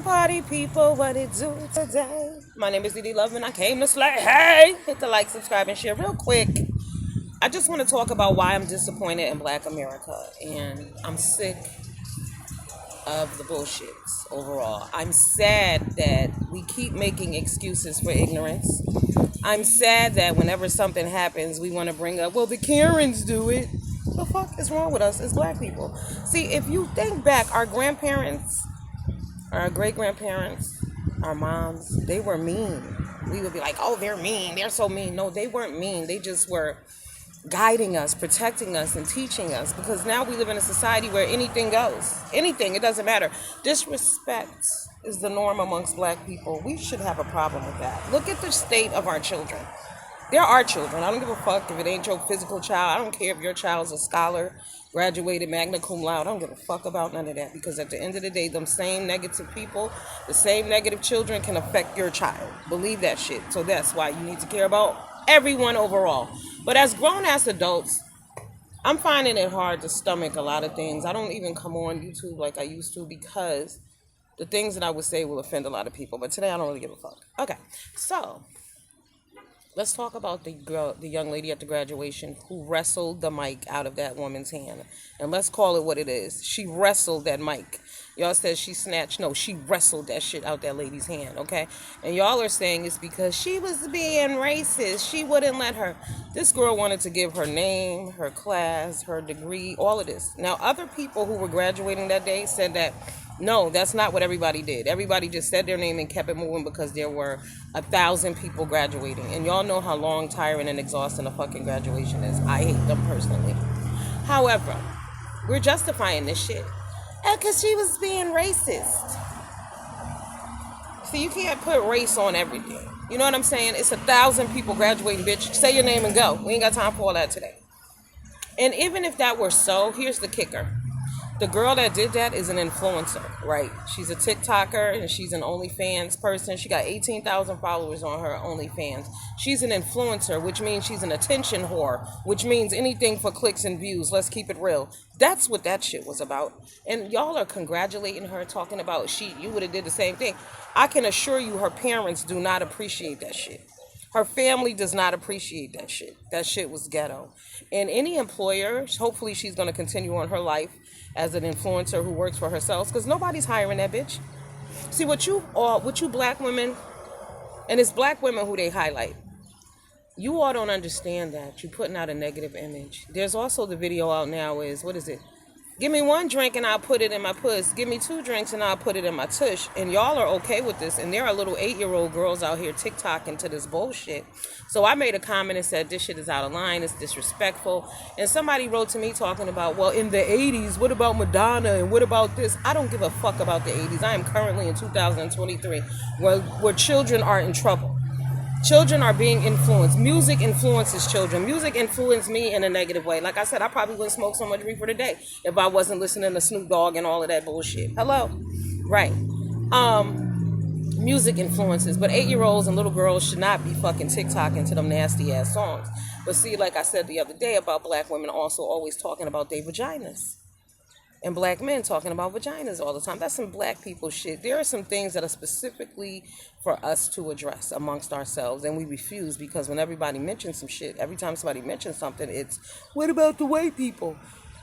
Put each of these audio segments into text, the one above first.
Party people, what it do today? My name is Dee Loveman. I came to slay. Hey, hit the like, subscribe, and share real quick. I just want to talk about why I'm disappointed in Black America, and I'm sick of the bullshit overall. I'm sad that we keep making excuses for ignorance. I'm sad that whenever something happens, we want to bring up, well, the Karens do it. What the fuck is wrong with us as Black people? See, if you think back, our grandparents, our great grandparents, our moms, they were mean. We would be like, oh, they're mean. They're so mean. No, they weren't mean. They just were guiding us, protecting us, and teaching us. Because now we live in a society where anything goes. Anything. It doesn't matter. Disrespect is the norm amongst Black people. We should have a problem with that. Look at the state of our children. They're our children. I don't give a fuck if it ain't your physical child. I don't care if your child's a scholar, graduated magna cum laude. I don't give a fuck about none of that, because at the end of the day, them same negative people, the same negative children can affect your child. Believe that shit. So that's why you need to care about everyone overall. But as grown-ass adults, I'm finding it hard to stomach a lot of things. I don't even come on YouTube like I used to, because the things that I would say will offend a lot of people. But today, I don't really give a fuck. Okay, so let's talk about the young lady at the graduation who wrestled the mic out of that woman's hand. And let's call it what it is. She wrestled that mic. Y'all said she snatched. No, she wrestled that shit out that lady's hand, okay? And y'all are saying it's because she was being racist. She wouldn't let her. This girl wanted to give her name, her class, her degree, all of this. Now, other people who were graduating that day said that, no, that's not what everybody did. Everybody just said their name and kept it moving because there were 1,000 people graduating. And y'all know how long, tiring, and exhausting a fucking graduation is. I hate them personally. However, we're justifying this shit. Because she was being racist. See, you can't put race on everything. You know what I'm saying? It's 1,000 people graduating, bitch. Say your name and go. We ain't got time for all that today. And even if that were so, here's the kicker. The girl that did that is an influencer, right? She's a TikToker and she's an OnlyFans person. She got 18,000 followers on her OnlyFans. She's an influencer, which means she's an attention whore, which means anything for clicks and views. Let's keep it real. That's what that shit was about. And y'all are congratulating her, talking about you would have did the same thing. I can assure you her parents do not appreciate that shit. Her family does not appreciate that shit. That shit was ghetto. And any employer, hopefully she's going to continue on her life as an influencer who works for herself, because nobody's hiring that bitch. See, what you Black women, and it's Black women who they highlight, you all don't understand that. You're putting out a negative image. There's also the video out now is, what is it? Give me one drink and I'll put it in my puss. Give me 2 drinks and I'll put it in my tush. And y'all are okay with this. And there are little 8-year-old girls out here TikToking to this bullshit. So I made a comment and said, this shit is out of line. It's disrespectful. And somebody wrote to me talking about, well, in the 80s, what about Madonna and what about this? I don't give a fuck about the 80s. I am currently in 2023 where children are in trouble. Children are being influenced. Music influences children. Music influenced me in a negative way. Like I said, I probably wouldn't smoke so much reefer today if I wasn't listening to Snoop Dogg and all of that bullshit. Hello? Right. Music influences. But 8-year-olds and little girls should not be fucking TikToking to them nasty ass songs. But see, like I said the other day about Black women also always talking about their vaginas. And Black men talking about vaginas all the time. That's some Black people shit. There are some things that are specifically for us to address amongst ourselves. And we refuse, because when everybody mentions some shit, every time somebody mentions something, it's, what about the white people?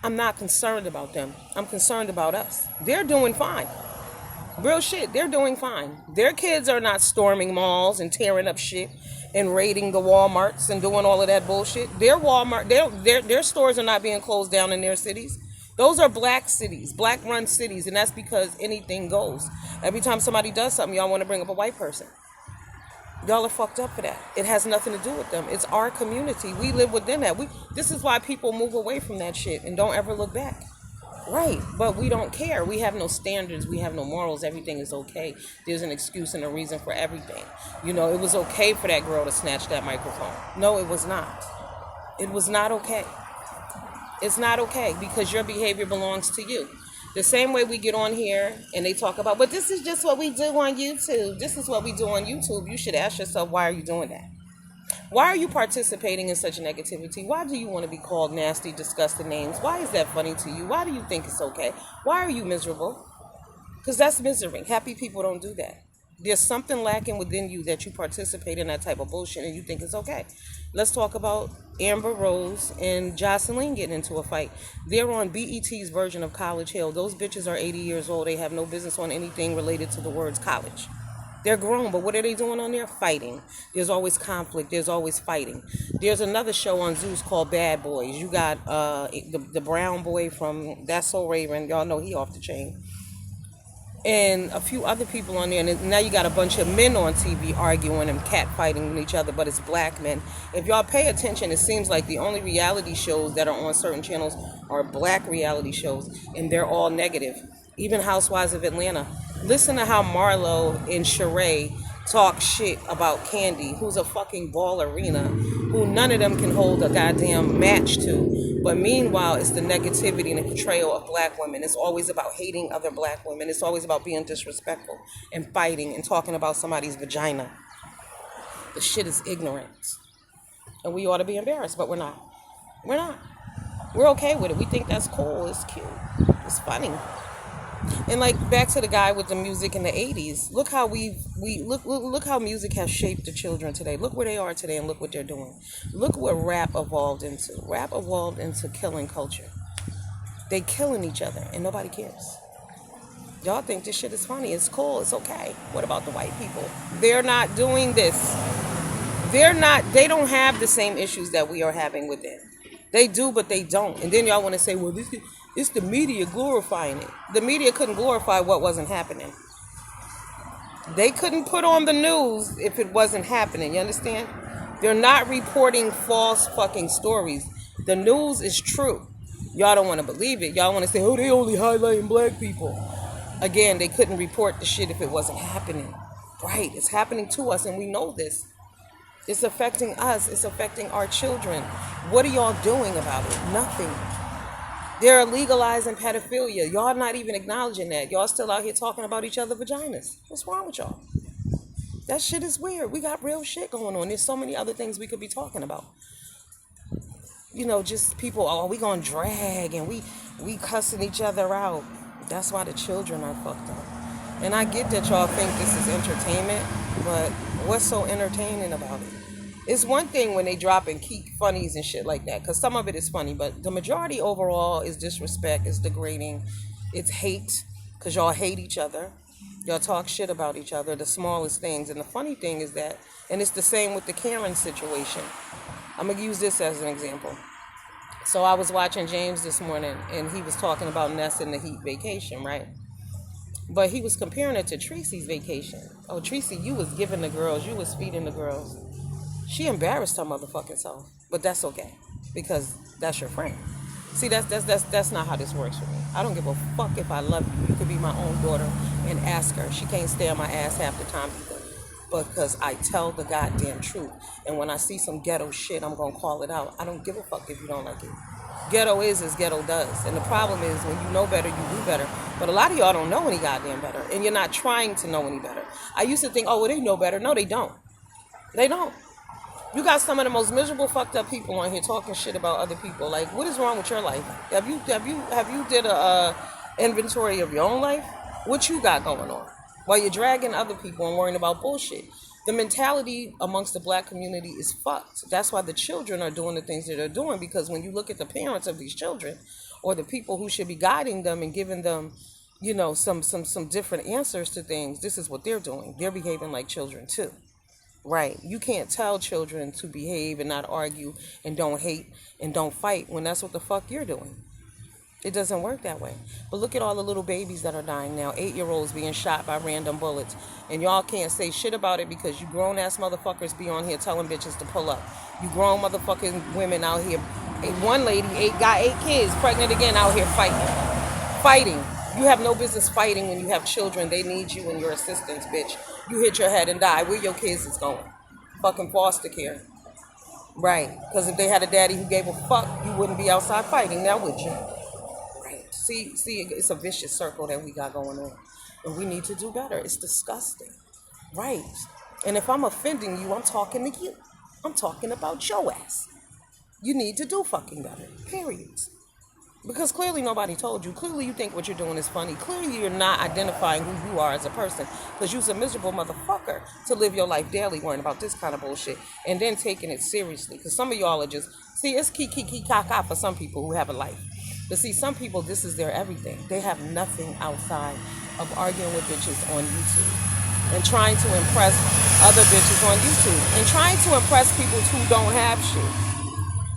I'm not concerned about them. I'm concerned about us. They're doing fine. Real shit. They're doing fine. Their kids are not storming malls and tearing up shit and raiding the Walmarts and doing all of that bullshit. Their stores are not being closed down in their cities. Those are Black cities, Black-run cities, and that's because anything goes. Every time somebody does something, y'all want to bring up a white person. Y'all are fucked up for that. It has nothing to do with them. It's our community. We live within that. This is why people move away from that shit and don't ever look back. Right, but we don't care. We have no standards. We have no morals. Everything is okay. There's an excuse and a reason for everything. You know, it was okay for that girl to snatch that microphone. No, it was not. It was not okay. It's not okay, because your behavior belongs to you. The same way we get on here and they talk about, but this is just what we do on YouTube. This is what we do on YouTube. You should ask yourself, why are you doing that? Why are you participating in such negativity? Why do you want to be called nasty, disgusting names? Why is that funny to you? Why do you think it's okay? Why are you miserable? Because that's misery. Happy people don't do that. There's something lacking within you that you participate in that type of bullshit and you think it's okay. Let's talk about Amber Rose and Jocelyn getting into a fight. They're on BET's version of College Hill. Those bitches are 80 years old. They have no business on anything related to the words college. They're grown, but what are they doing on there? Fighting. There's always conflict. There's always fighting. There's another show on Zeus called Bad Boys. You got the brown boy from That's So Raven. Y'all know he off the chain. And a few other people on there. And now you got a bunch of men on TV arguing and catfighting with each other, but it's black men. If y'all pay attention, it seems like the only reality shows that are on certain channels are black reality shows, and they're all negative. Even Housewives of Atlanta. Listen to how Marlo and Sheree talk shit about Candy, who's a fucking ballerina, who none of them can hold a goddamn match to. But meanwhile, it's the negativity and the portrayal of black women. It's always about hating other black women. It's always about being disrespectful and fighting and talking about somebody's vagina. The shit is ignorance. And we ought to be embarrassed, but we're not. We're not. We're okay with it. We think that's cool. It's cute. It's funny. And like back to the guy with the music in the 80s, look how look how music has shaped the children today. Look where they are today and look what they're doing. Look what rap evolved into. Rap evolved into killing culture. They killing each other and nobody cares. Y'all think this shit is funny. It's cool. It's okay. What about the white people? They're not doing this. They don't have the same issues that we are having with them. They do, but they don't. And then y'all want to say, well, it's the media glorifying it. The media couldn't glorify what wasn't happening. They couldn't put on the news if it wasn't happening. You understand? They're not reporting false fucking stories. The news is true. Y'all don't want to believe it. Y'all want to say, oh, they only highlighting black people. Again, they couldn't report the shit if it wasn't happening. Right. It's happening to us and we know this. It's affecting us. It's affecting our children. What are y'all doing about it? Nothing. They're legalizing pedophilia. Y'all not even acknowledging that. Y'all still out here talking about each other's vaginas. What's wrong with y'all? That shit is weird. We got real shit going on. There's so many other things we could be talking about. You know, just people, oh, we gonna drag and we cussing each other out. That's why the children are fucked up. And I get that y'all think this is entertainment, but what's so entertaining about it? It's one thing when they drop and keep funnies and shit like that, because some of it is funny, but the majority overall is disrespect, it's degrading, it's hate, because y'all hate each other. Y'all talk shit about each other, the smallest things. And the funny thing is that, and it's the same with the Karen situation. I'm going to use this as an example. So I was watching James this morning, and he was talking about Ness and the Heat vacation, right? But he was comparing it to Tracy's vacation. Oh, Tracy, you was giving the girls, you was feeding the girls. She embarrassed her motherfucking self, but that's okay because that's your friend. See, that's not how this works for me. I don't give a fuck if I love you. You could be my own daughter and ask her. She can't stay on my ass half the time either, because I tell the goddamn truth. And when I see some ghetto shit, I'm gonna call it out. I don't give a fuck if you don't like it. Ghetto is as ghetto does, and the problem is when you know better, you do better. But a lot of y'all don't know any goddamn better, and you're not trying to know any better. I used to think, oh, well, they know better. No, they don't. They don't. You got some of the most miserable, fucked up people on here talking shit about other people. Like, what is wrong with your life? Have you did a inventory of your own life? What you got going on? While you're dragging other people and worrying about bullshit. The mentality amongst the black community is fucked. That's why the children are doing the things that they're doing, because when you look at the parents of these children or the people who should be guiding them and giving them, you know, some different answers to things, this is what they're doing. They're behaving like children too. Right. You can't tell children to behave and not argue and don't hate and don't fight when that's what the fuck you're doing. It doesn't work that way. But look at all the little babies that are dying now, 8-year-olds being shot by random bullets. And y'all can't say shit about it because you grown-ass motherfuckers be on here telling bitches to pull up. You grown motherfucking women out here. One lady got 8 kids, pregnant again, out here fighting. You have no business fighting when you have children. They need you and your assistance, bitch. You hit your head and die. Where your kids is going? Fucking foster care. Right. Because if they had a daddy who gave a fuck, you wouldn't be outside fighting now, would you? Right. See, it's a vicious circle that we got going on. And we need to do better. It's disgusting. Right. And if I'm offending you, I'm talking to you. I'm talking about your ass. You need to do fucking better. Period. Because clearly nobody told you. Clearly you think what you're doing is funny. Clearly you're not identifying who you are as a person. Because you're a miserable motherfucker to live your life daily worrying about this kind of bullshit. And then taking it seriously. Because some of y'all are just... See, it's kiki kaka for some people who have a life. But see, some people, this is their everything. They have nothing outside of arguing with bitches on YouTube. And trying to impress other bitches on YouTube. And trying to impress people who don't have shit.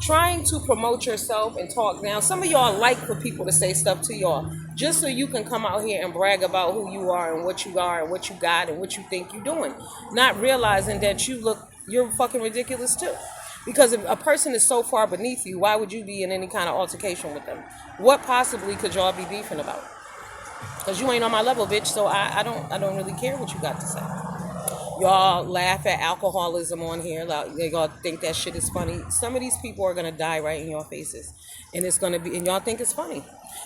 Trying to promote yourself and talk down. Some of y'all like for people to say stuff to y'all just so you can come out here and brag about who you are and what you got and what you think you're doing. Not realizing that you're fucking ridiculous too. Because if a person is so far beneath you, why would you be in any kind of altercation with them? What possibly could y'all be beefing about? Because you ain't on my level, bitch, so I don't really care what you got to say. Y'all laugh at alcoholism on here. Y'all think that shit is funny. Some of these people are going to die right in your faces. And it's going to be, and y'all think it's funny.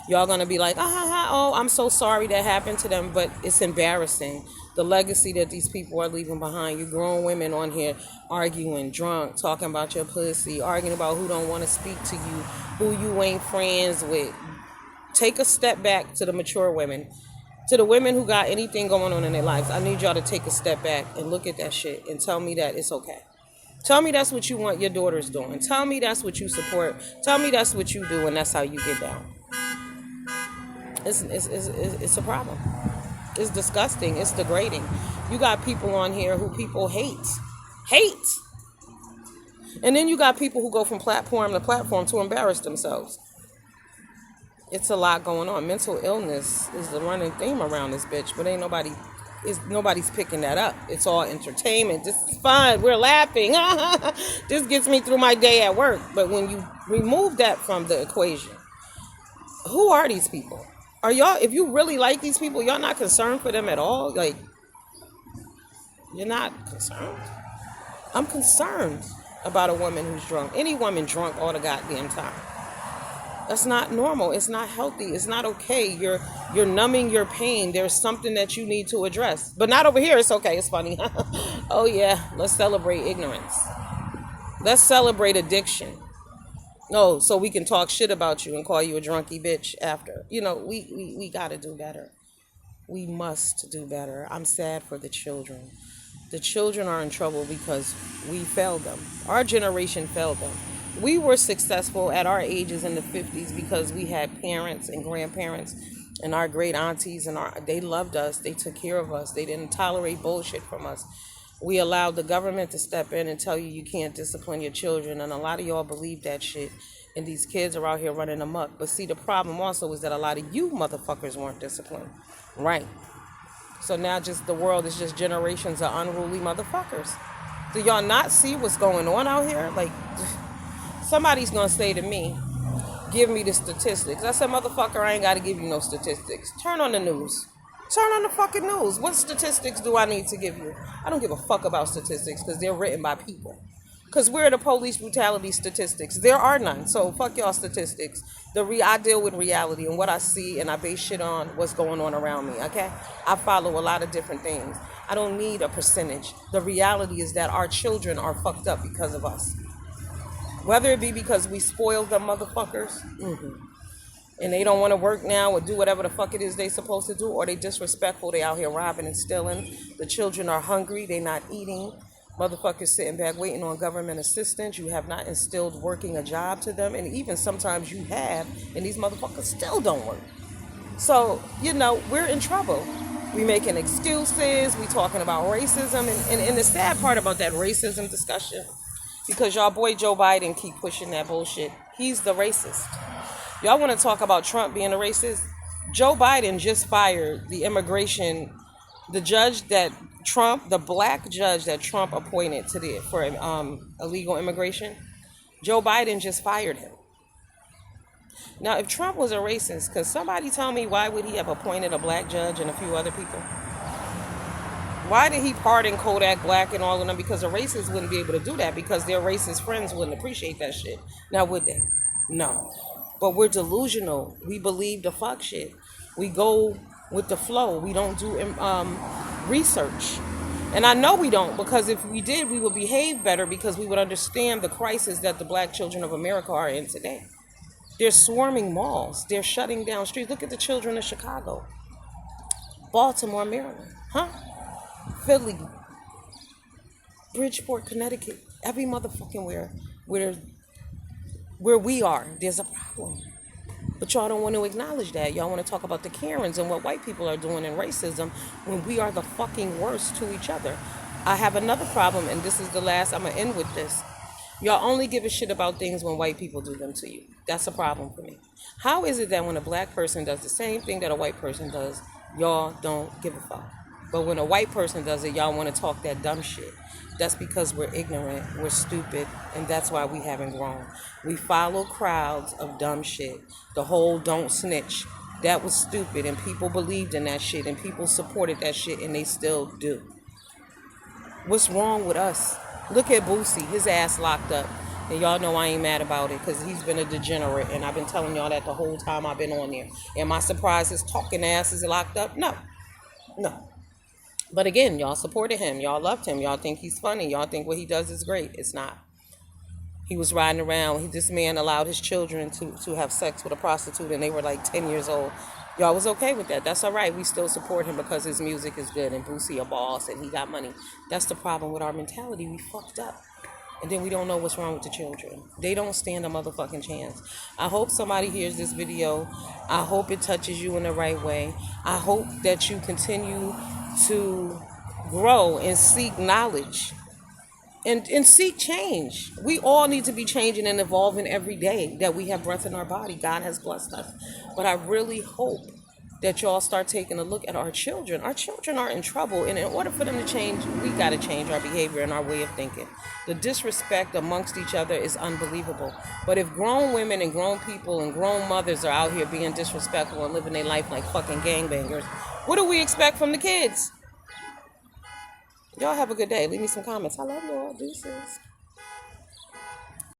Y'all going to be like, oh, I'm so sorry that happened to them. But it's embarrassing. The legacy that these people are leaving behind. You grown women on here arguing, drunk, talking about your pussy, arguing about who don't want to speak to you, who you ain't friends with. Take a step back to the mature women. To the women who got anything going on in their lives, I need y'all to take a step back and look at that shit and tell me that it's okay. Tell me that's what you want your daughters doing. Tell me that's what you support. Tell me that's what you do and that's how you get down. It's a problem. It's disgusting. It's degrading. You got people on here who people hate. And then you got people who go from platform to platform to embarrass themselves. It's a lot going on. Mental illness is the running theme around this bitch, but nobody's picking that up. It's all entertainment. This is fun. We're laughing. This gets me through my day at work. But when you remove that from the equation, who are these people? Are y'all, if you really like these people, y'all not concerned for them at all? Like, you're not concerned? I'm concerned about a woman who's drunk. Any woman drunk all the goddamn time. That's not normal. It's not healthy. It's not okay. You're numbing your pain. There's something that you need to address. But not over here. It's okay. It's funny. Oh, yeah. Let's celebrate ignorance. Let's celebrate addiction. No, so we can talk shit about you and call you a drunky bitch after. You know, we got to do better. We must do better. I'm sad for the children. The children are in trouble because we failed them. Our generation failed them. We were successful at our ages in the 50s because we had parents and grandparents and our great aunties, and they loved us. They took care of us. They didn't tolerate bullshit from us. We allowed the government to step in and tell you you can't discipline your children, and a lot of y'all believe that shit, and these kids are out here running amok. But see, the problem also is that a lot of you motherfuckers weren't disciplined. Right. So now just the world is just generations of unruly motherfuckers. Do y'all not see what's going on out here? Like... Somebody's going to say to me, give me the statistics. I said, motherfucker, I ain't got to give you no statistics. Turn on the news. Turn on the fucking news. What statistics do I need to give you? I don't give a fuck about statistics because they're written by people. Because we're the police brutality statistics. There are none. So fuck y'all statistics. I deal with reality and what I see, and I base shit on what's going on around me, okay? I follow a lot of different things. I don't need a percentage. The reality is that our children are fucked up because of us. Whether it be because we spoiled them motherfuckers, and they don't want to work now or do whatever the fuck it is they supposed to do, or they disrespectful, they out here robbing and stealing. The children are hungry, they not eating. Motherfuckers sitting back waiting on government assistance. You have not instilled working a job to them, and even sometimes you have, and these motherfuckers still don't work. So, we're in trouble. We making excuses, we talking about racism, and the sad part about that racism discussion, because y'all boy Joe Biden keep pushing that bullshit. He's the racist. Y'all want to talk about Trump being a racist? Joe Biden just fired the black judge that Trump appointed for illegal immigration. Joe Biden just fired him. Now, if Trump was a racist, could somebody tell me why would he have appointed a black judge and a few other people? Why did he pardon Kodak Black and all of them? Because the racists wouldn't be able to do that because their racist friends wouldn't appreciate that shit. Now, would they? No. But we're delusional. We believe the fuck shit. We go with the flow. We don't do research. And I know we don't, because if we did, we would behave better because we would understand the crisis that the black children of America are in today. They're swarming malls. They're shutting down streets. Look at the children of Chicago, Baltimore, Maryland, huh? Philly, Bridgeport, Connecticut, every motherfucking where we are, there's a problem. But y'all don't want to acknowledge that. Y'all want to talk about the Karens and what white people are doing in racism when we are the fucking worst to each other. I have another problem, and this is the last. I'm going to end with this. Y'all only give a shit about things when white people do them to you. That's a problem for me. How is it that when a black person does the same thing that a white person does, y'all don't give a fuck? But when a white person does it, y'all want to talk that dumb shit. That's because we're ignorant, we're stupid, and that's why we haven't grown. We follow crowds of dumb shit. The whole don't snitch. That was stupid, and people believed in that shit, and people supported that shit, and they still do. What's wrong with us? Look at Boosie, his ass locked up. And y'all know I ain't mad about it because he's been a degenerate, and I've been telling y'all that the whole time I've been on there. Am I surprised his talking ass is locked up? No. No. But again, y'all supported him. Y'all loved him. Y'all think he's funny. Y'all think what he does is great. It's not. He was riding around. This man allowed his children to have sex with a prostitute, and they were like 10 years old. Y'all was okay with that. That's all right. We still support him because his music is good and Boosie a boss and he got money. That's the problem with our mentality. We fucked up. And then we don't know what's wrong with the children. They don't stand a motherfucking chance. I hope somebody hears this video. I hope it touches you in the right way. I hope that you continue to grow and seek knowledge and seek change. We all need to be changing and evolving every day that we have breath in our body. God has blessed us. But I really hope that y'all start taking a look at our children. Our children are in trouble, and in order for them to change, we got to change our behavior and our way of thinking. The disrespect amongst each other is unbelievable. But if grown women and grown people and grown mothers are out here being disrespectful and living their life like fucking gangbangers, what do we expect from the kids? Y'all have a good day. Leave me some comments. I love y'all. Deuces.